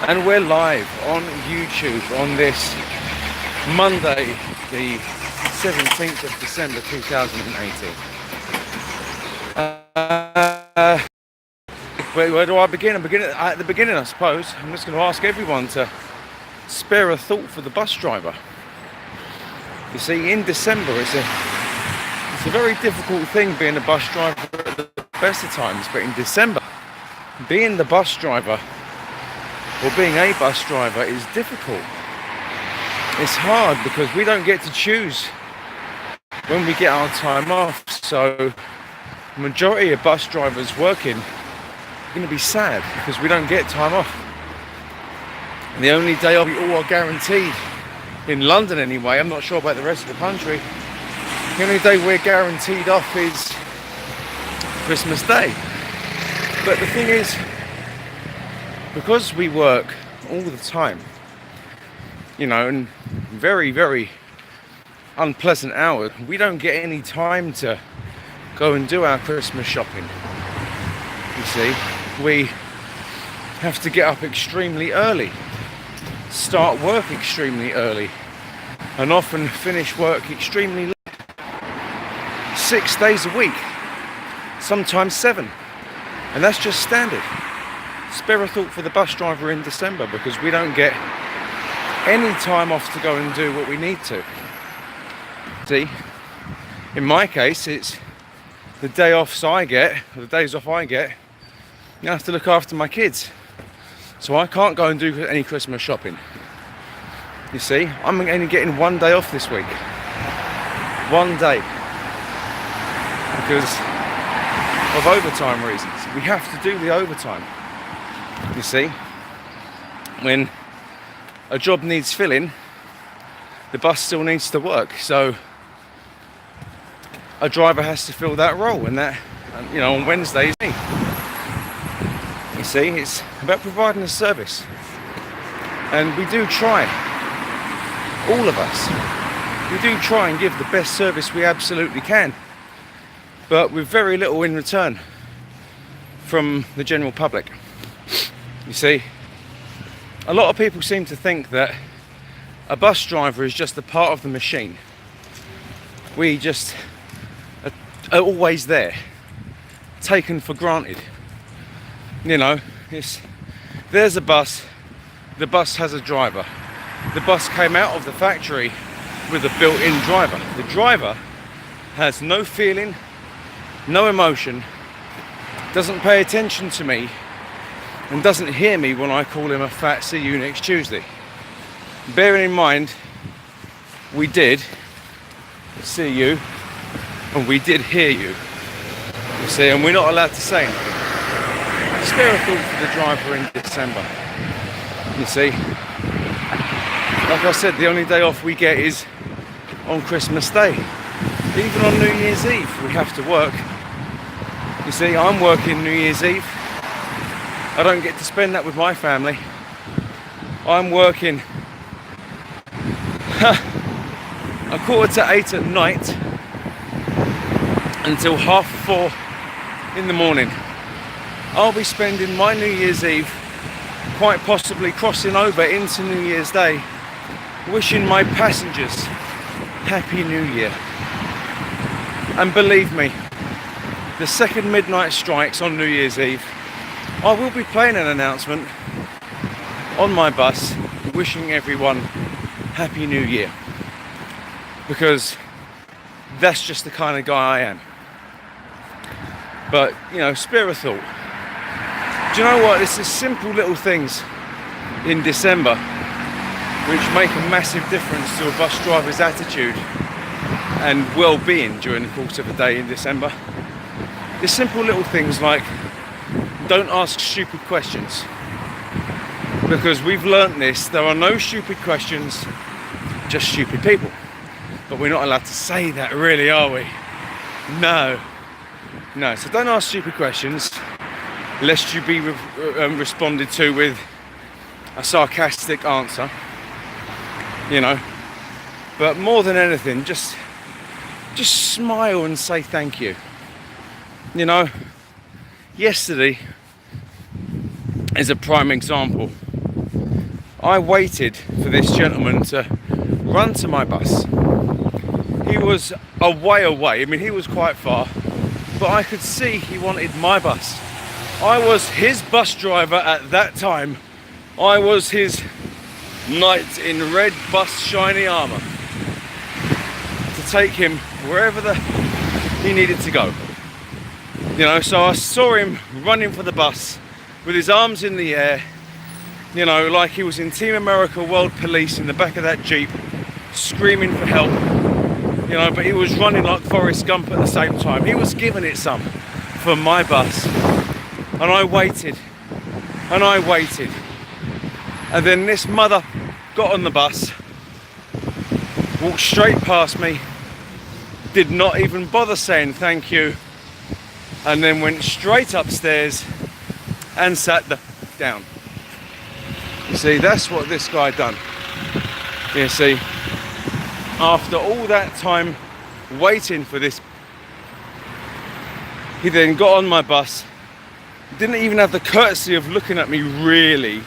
And we're live on YouTube on this Monday, the 17th of December 2018. Where do I begin? I begin at the beginning, I suppose. I'm just going to ask everyone to spare a thought for the bus driver. You see, in December, it's a very difficult thing being a bus driver at the best of times, but in December, being the bus driver or being a bus driver is difficult. It's hard because we don't get to choose when we get our time off. So the majority of bus drivers working are going to be sad because we don't get time off. And the only day off we all are guaranteed, in London anyway, I'm not sure about the rest of the country, the only day we're guaranteed off is Christmas Day. But the thing is, because we work all the time, you know, and very, very unpleasant hours, we don't get any time to go and do our Christmas shopping. You see, we have to get up extremely early, start work extremely early, and often finish work extremely late. 6 days a week, sometimes 7, and that's just standard. Spare a thought for the bus driver in December because we don't get any time off to go and do what we need to. See, in my case, it's the day offs I get, or the days off I get, I have to look after my kids. So I can't go and do any Christmas shopping. You see, I'm only getting 1 day off this week. 1 day. Because of overtime reasons. We have to do the overtime. You see, when a job needs filling, the bus still needs to work. So a driver has to fill that role, and that, you know, on Wednesdays. You see, it's about providing a service, and we do try. All of us, we do try and give the best service we absolutely can, but with very little in return from the general public. You see, a lot of people seem to think that a bus driver is just a part of the machine. We just are always there, taken for granted. You know, there's a bus, the bus has a driver. The bus came out of the factory with a built-in driver. The driver has no feeling, no emotion, doesn't pay attention to me, and doesn't hear me when I call him a fat "see you next Tuesday." Bearing in mind, we did see you and we did hear you. You see, and we're not allowed to say anything. Spare a thought for the driver in December. You see, like I said, the only day off we get is on Christmas Day. Even on New Year's Eve, we have to work. You see, I'm working New Year's Eve. I don't get to spend that with my family. I'm working a 7:45 at night until 4:30 in the morning. I'll be spending my New Year's Eve, quite possibly crossing over into New Year's Day, wishing my passengers Happy New Year. And believe me, the second midnight strikes on New Year's Eve, I will be playing an announcement on my bus wishing everyone Happy New Year, because that's just the kind of guy I am. But, you know, spare a thought. Do you know what? It's the simple little things in December which make a massive difference to a bus driver's attitude and well-being during the course of a day in December. The simple little things like don't ask stupid questions, because we've learnt this. There are no stupid questions, just stupid people. But we're not allowed to say that, really, are we? No. So don't ask stupid questions, lest you be responded to with a sarcastic answer, you know. But more than anything, just smile and say thank you. You know, yesterday is a prime example. I waited for this gentleman to run to my bus. He was a way away. I mean, he was quite far, but I could see he wanted my bus. I was his bus driver at that time. I was his knight in red bus shiny armour to take him wherever he needed to go. You know, so I saw him running for the bus with his arms in the air, you know, like he was in Team America World Police in the back of that Jeep, screaming for help, you know, but he was running like Forrest Gump at the same time. He was giving it some for my bus. And I waited, and I waited. And then this mother got on the bus, walked straight past me, did not even bother saying thank you, and then went straight upstairs and sat down. You see, that's what this guy done. You see, after all that time waiting for this, he then got on my bus, didn't even have the courtesy of looking at me really,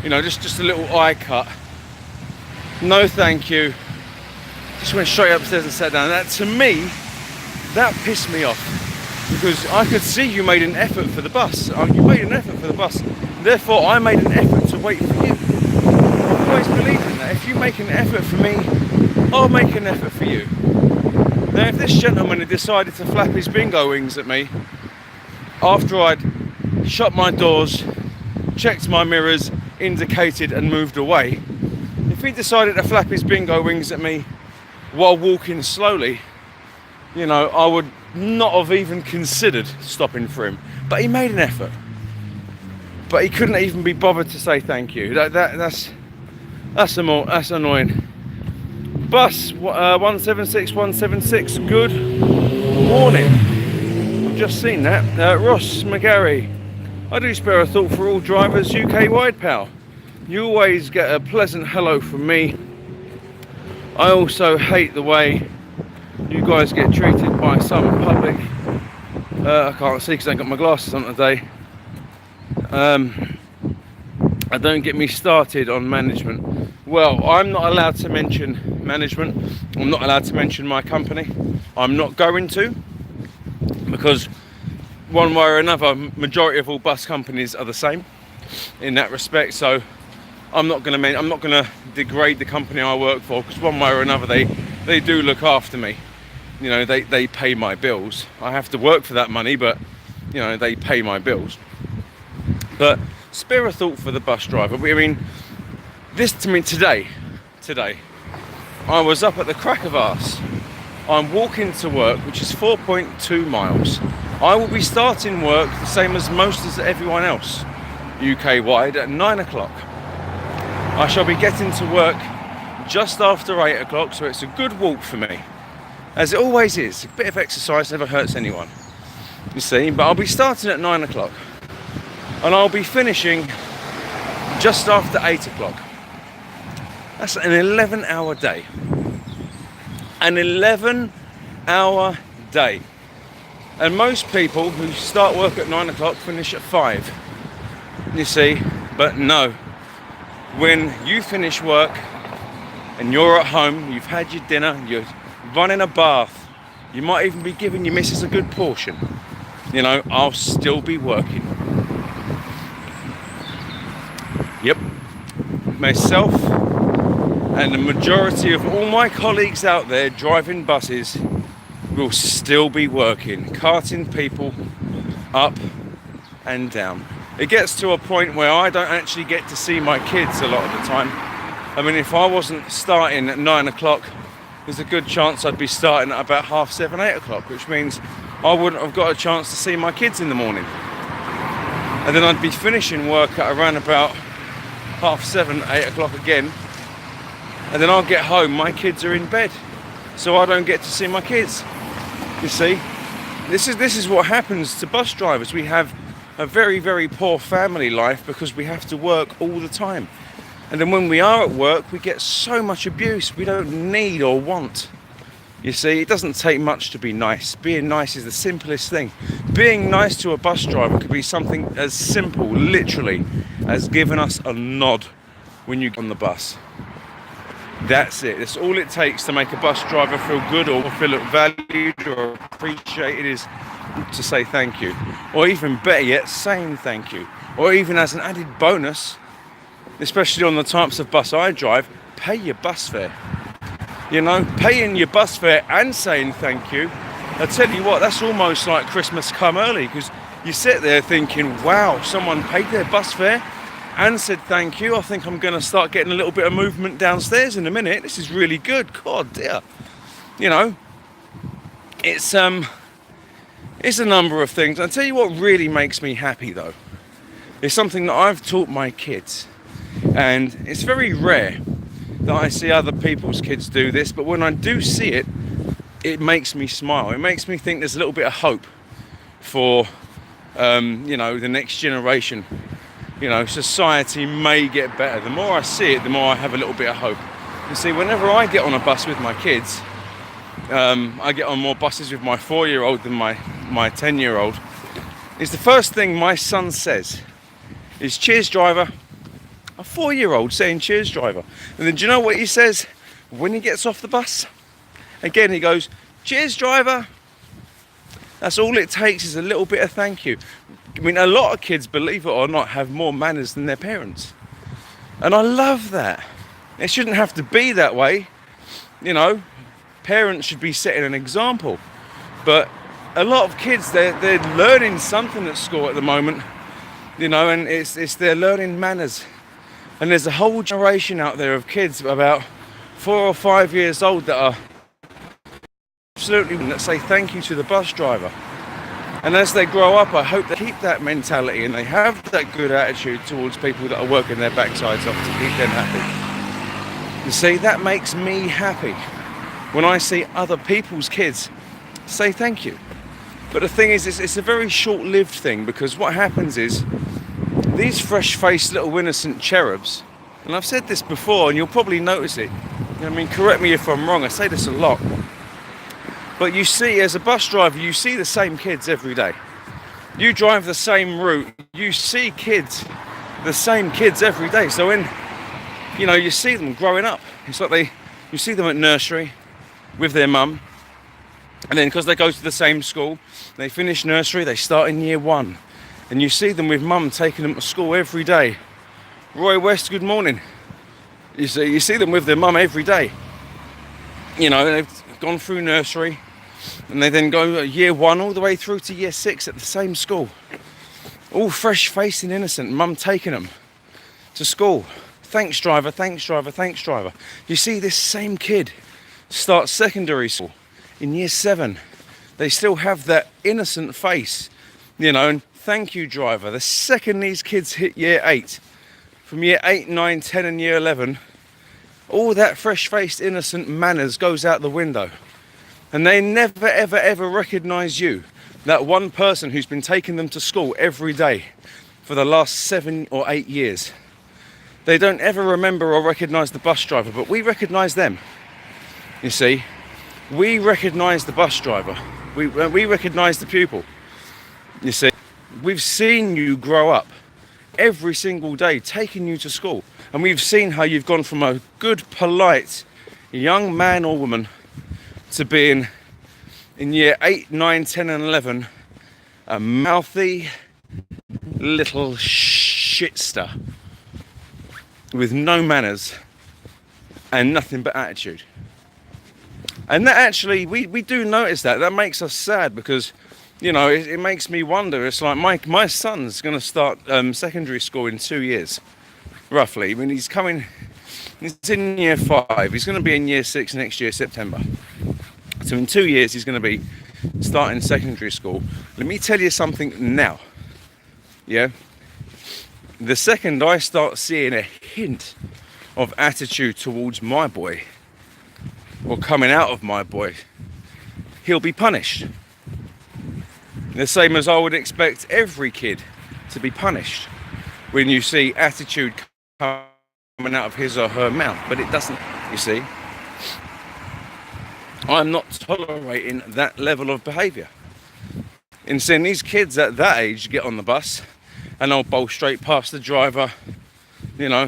you know, just a little eye cut. No thank you. Just went straight upstairs and sat down. That, to me, that pissed me off, because I could see you made an effort for the bus. You made an effort for the bus. Therefore, I made an effort to wait for you. I've always believed in that. If you make an effort for me, I'll make an effort for you. Now, if this gentleman had decided to flap his bingo wings at me after I'd shut my doors, checked my mirrors, indicated and moved away, if he decided to flap his bingo wings at me while walking slowly, you know, I would not have even considered stopping for him. But he made an effort. But he couldn't even be bothered to say thank you. That's annoying. Bus 176176. Good morning. I've just seen that. Ross McGarry. I do spare a thought for all drivers UK wide, pal. You always get a pleasant hello from me. I also hate the way you guys get treated by some public. I can't see because I ain't got my glasses on today. Don't get me started on management. Well, I'm not allowed to mention management. I'm not allowed to mention my company. I'm not going to, because one way or another, majority of all bus companies are the same in that respect. So I'm not going to degrade the company I work for, because one way or another they do look after me. You know, they pay my bills. I have to work for that money, but you know, they pay my bills. But spare a thought for the bus driver. I mean, today, I was up at the crack of arse. I'm walking to work, which is 4.2 miles. I will be starting work the same as everyone else, UK wide, at 9 o'clock. I shall be getting to work just after 8 o'clock, so it's a good walk for me. As it always is, a bit of exercise never hurts anyone, you see. But I'll be starting at 9 o'clock. And I'll be finishing just after 8 o'clock. That's an 11-hour day. An 11-hour day. And most people who start work at 9 o'clock finish at 5. You see, but no. When you finish work and you're at home, you've had your dinner, you're running a bath, you might even be giving your missus a good portion, you know, I'll still be working. Yep, myself and the majority of all my colleagues out there driving buses will still be working, carting people up and down. It gets to a point where I don't actually get to see my kids a lot of the time. I mean, if I wasn't starting at 9 o'clock, there's a good chance I'd be starting at about 7:30, 8 o'clock, which means I wouldn't have got a chance to see my kids in the morning. And then I'd be finishing work at around about 7:30, 8 o'clock again. And then I'll get home, my kids are in bed, so I don't get to see my kids. You see, this is what happens to bus drivers. We have a very, very poor family life because we have to work all the time. And then when we are at work, we get so much abuse we don't need or want. You see, it doesn't take much to be nice. Being nice is the simplest thing. Being nice to a bus driver could be something as simple, literally, as giving us a nod when you get on the bus. That's it. That's all it takes to make a bus driver feel good or feel valued or appreciated, is to say thank you. Or even better yet, saying thank you. Or even as an added bonus, especially on the types of bus I drive, pay your bus fare. You know, paying your bus fare and saying thank you, I tell you what, that's almost like Christmas come early, because you sit there thinking, wow, someone paid their bus fare and said thank you. I think I'm going to start getting a little bit of movement downstairs in a minute. This is really good. God dear. You know, it's a number of things. I'll tell you what really makes me happy though. It's something that I've taught my kids, and it's very rare that I see other people's kids do this, but when I do see it, it makes me smile. It makes me think there's a little bit of hope for you know, the next generation. You know, society may get better. The more I see it, the more I have a little bit of hope. You see, whenever I get on a bus with my kids, I get on more buses with my 4-year-old than my 10-year-old, is the first thing my son says is, "Cheers, driver." A 4-year-old saying "Cheers, driver." And then do you know what he says when he gets off the bus? Again, he goes, "Cheers, driver." That's all it takes, is a little bit of thank you. I mean, a lot of kids, believe it or not, have more manners than their parents. And I love that. It shouldn't have to be that way. You know, parents should be setting an example. But a lot of kids, they're learning something at school at the moment, you know, and it's they're learning manners. And there's a whole generation out there of kids about 4 or 5 years old that are absolutely, that say thank you to the bus driver. And as they grow up, I hope they keep that mentality and they have that good attitude towards people that are working their backsides off to keep them happy. You see, that makes me happy when I see other people's kids say thank you. But the thing is, it's a very short-lived thing, because what happens is these fresh-faced little innocent cherubs, and I've said this before and you'll probably notice it, I mean, correct me if I'm wrong, I say this a lot, but you see, as a bus driver, you see the same kids every day. You drive the same route, you see kids, the same kids every day. So when, you know, you see them growing up, it's like you see them at nursery with their mum, and then because they go to the same school, they finish nursery, they start in year 1, and you see them with mum taking them to school every day. Roy West, good morning. You see them with their mum every day. You know, they've gone through nursery, and they then go year 1 all the way through to year 6 at the same school. All fresh-faced and innocent, mum taking them to school. Thanks, driver, thanks, driver, thanks, driver. You see this same kid start secondary school in year 7. They still have that innocent face, you know, and thank you, driver. The second these kids hit year 8, from year 8, 9, 10 and year 11, all that fresh-faced innocent manners goes out the window. And they never, ever, ever recognise you, that one person who's been taking them to school every day for the last 7 or 8 years. They don't ever remember or recognise the bus driver, but we recognise them. You see, we recognise the bus driver. We recognise the pupil. You see, we've seen you grow up every single day, taking you to school. And we've seen how you've gone from a good, polite young man or woman to being, in year 8, 9, 10 and 11, a mouthy little shitster with no manners and nothing but attitude. And that actually, we do notice that. That makes us sad, because, you know, it makes me wonder. It's like my son's going to start secondary school in 2 years, roughly. I mean, he's in year 5. He's going to be in year 6 next year, September. So in 2 years, he's going to be starting secondary school. Let me tell you something now. Yeah? The second I start seeing a hint of attitude towards my boy, or coming out of my boy, he'll be punished. The same as I would expect every kid to be punished when you see attitude coming out of his or her mouth. But it doesn't, you see. I'm not tolerating that level of behaviour. In seeing these kids at that age get on the bus and I'll bowl straight past the driver,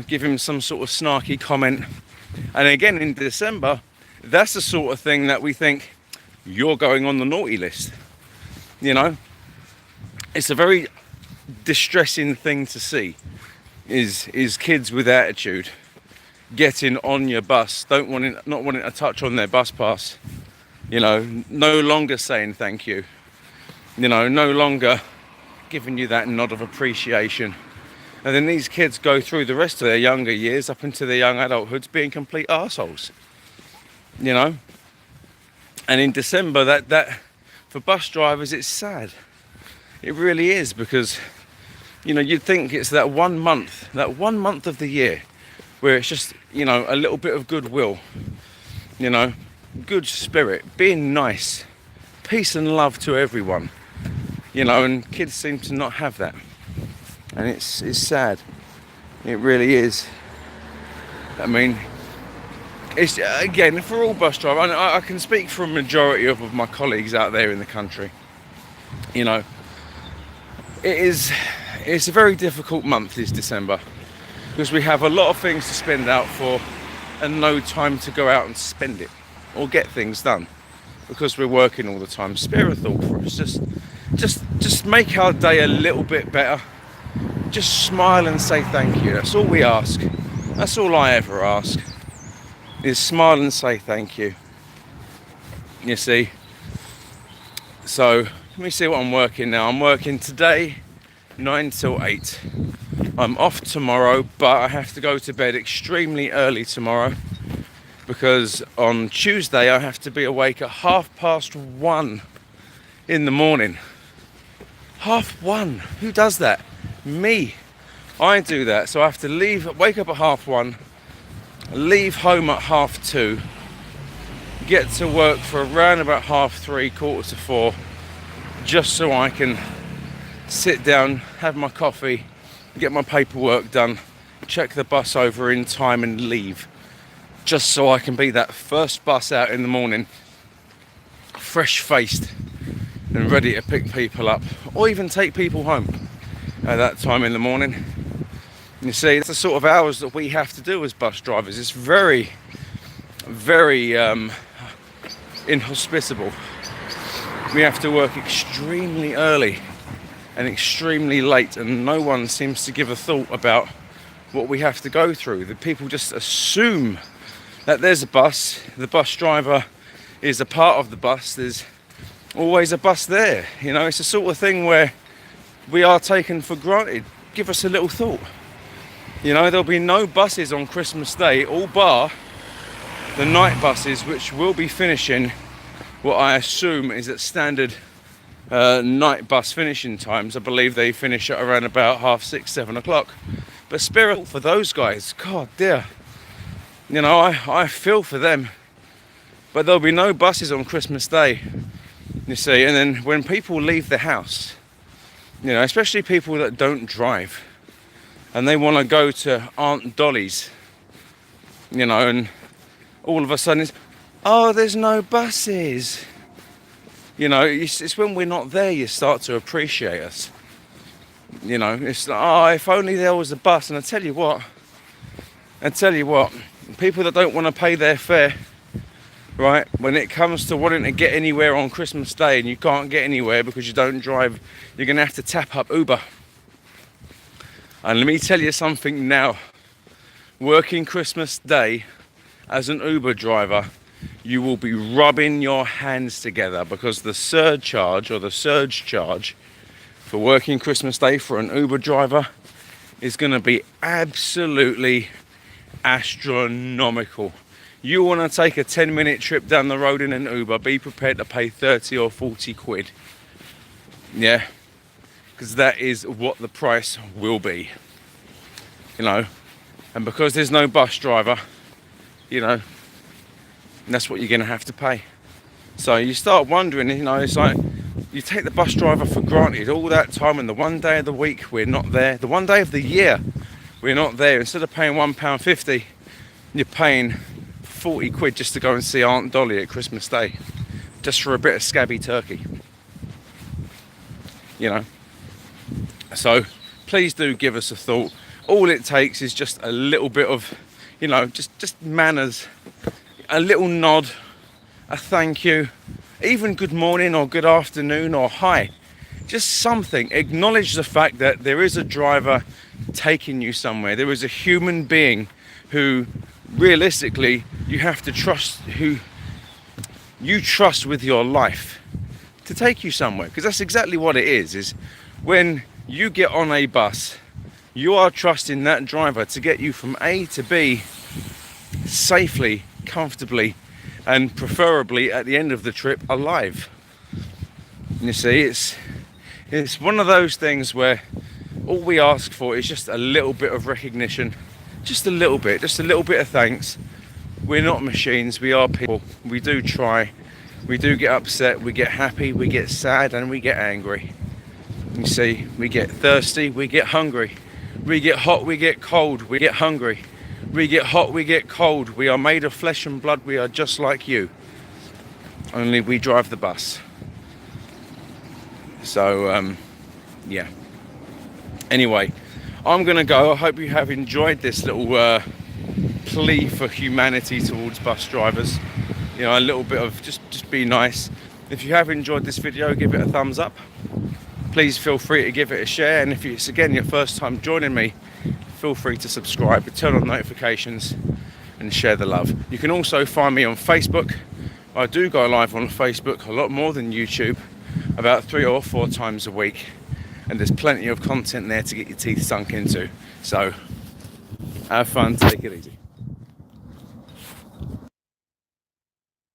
give him some sort of snarky comment. And again, in December, that's the sort of thing that we think you're going on the naughty list. It's a very distressing thing to see, is kids with attitude getting on your bus, not wanting to touch on their bus pass, no longer saying thank you, no longer giving you that nod of appreciation. And then these kids go through the rest of their younger years up into their young adulthoods being complete arseholes. And in December, that for bus drivers, it's sad. It really is, because you'd think it's that 1 month of the year where it's just a little bit of goodwill, good spirit, being nice, peace and love to everyone, and kids seem to not have that. And it's sad. It really is. I mean, it's, again, for all bus drivers, I can speak for a majority of my colleagues out there in the country. It's a very difficult month, this December, because we have a lot of things to spend out for and no time to go out and spend it or get things done, because we're working all the time. Spare a thought for us. Just make our day a little bit better. Just smile and say thank you. That's all we ask. That's all I ever ask, is smile and say thank you. You see? So let me see what I'm working now. I'm working today 9 till 8. I'm off tomorrow, but I have to go to bed extremely early tomorrow, because on Tuesday I have to be awake at 1:30 in the morning. 1:30. Who does that? Me. I do that. So I have to wake up at 1:30, leave home at 2:30, get to work for around about 3:30, 3:45, just so I can sit down, have my coffee, get my paperwork done, check the bus over in time and leave, just so I can be that first bus out in the morning, fresh faced and ready to pick people up, or even take people home at that time in the morning. You see, it's the sort of hours that we have to do as bus drivers. It's very, very inhospitable. We have to work extremely early and extremely late, and no one seems to give a thought about what we have to go through. The people just assume that there's a bus, the bus driver is a part of the bus, there's always a bus there. It's the sort of thing where we are taken for granted. Give us a little thought. There'll be no buses on Christmas Day, all bar the night buses, which will be finishing what I assume is at standard night bus finishing times. I believe they finish at around about 6:30, 7 o'clock. But spare a thought for those guys. God dear. I feel for them. But there'll be no buses on Christmas Day, you see. And then when people leave the house, especially people that don't drive, and they want to go to Aunt Dolly's, and all of a sudden it's, there's no buses. It's when we're not there you start to appreciate us. It's like, if only there was a bus. And I tell you what, people that don't want to pay their fare, right, when it comes to wanting to get anywhere on Christmas Day and you can't get anywhere because you don't drive, you're going to have to tap up Uber. And let me tell you something now, working Christmas Day as an Uber driver, you will be rubbing your hands together, because the surcharge or the surge charge for working Christmas Day for an Uber driver is going to be absolutely astronomical. You want to take a 10-minute trip down the road in an Uber, be prepared to pay 30 or 40 quid. Yeah, because that is what the price will be. And because there's no bus driver, that's what you're going to have to pay. So you start wondering, it's like you take the bus driver for granted all that time, and the one day of the week we're not there, the one day of the year we're not there. Instead of paying £1.50, you're paying 40 quid just to go and see Aunt Dolly at Christmas Day, just for a bit of scabby turkey. So please do give us a thought. all it takes is just a little bit of, you know, just manners, a little nod, a thank you, even good morning or good afternoon or hi. Just something. Acknowledge the fact that there is a driver taking you somewhere. There is a human being who realistically you have to trust, who you trust with your life to take you somewhere. Because that's exactly what it is when you get on a bus, you are trusting that driver to get you from A to B safely, comfortably, and preferably at the end of the trip alive. You see, it's one of those things where all we ask for is just a little bit of recognition, just a little bit of thanks. We're not machines, we are people. We do try, we do get upset, we get happy, we get sad, and we get angry. You see, we get thirsty, we get hungry. We get hot, we get cold, we get hungry. We get hot, we get cold. We are made of flesh and blood, we are just like you. Only we drive the bus. So, yeah. Anyway, I'm going to go. I hope you have enjoyed this little plea for humanity towards bus drivers. You know, a little bit of just be nice. If you have enjoyed this video, give it a thumbs up. Please feel free to give it a share. And if it's again your first time joining me, feel free to subscribe, turn on notifications and share the love. You can also find me on Facebook. I do go live on Facebook a lot more than YouTube, about 3 or 4 times a week. And there's plenty of content there to get your teeth sunk into. So have fun, take it easy.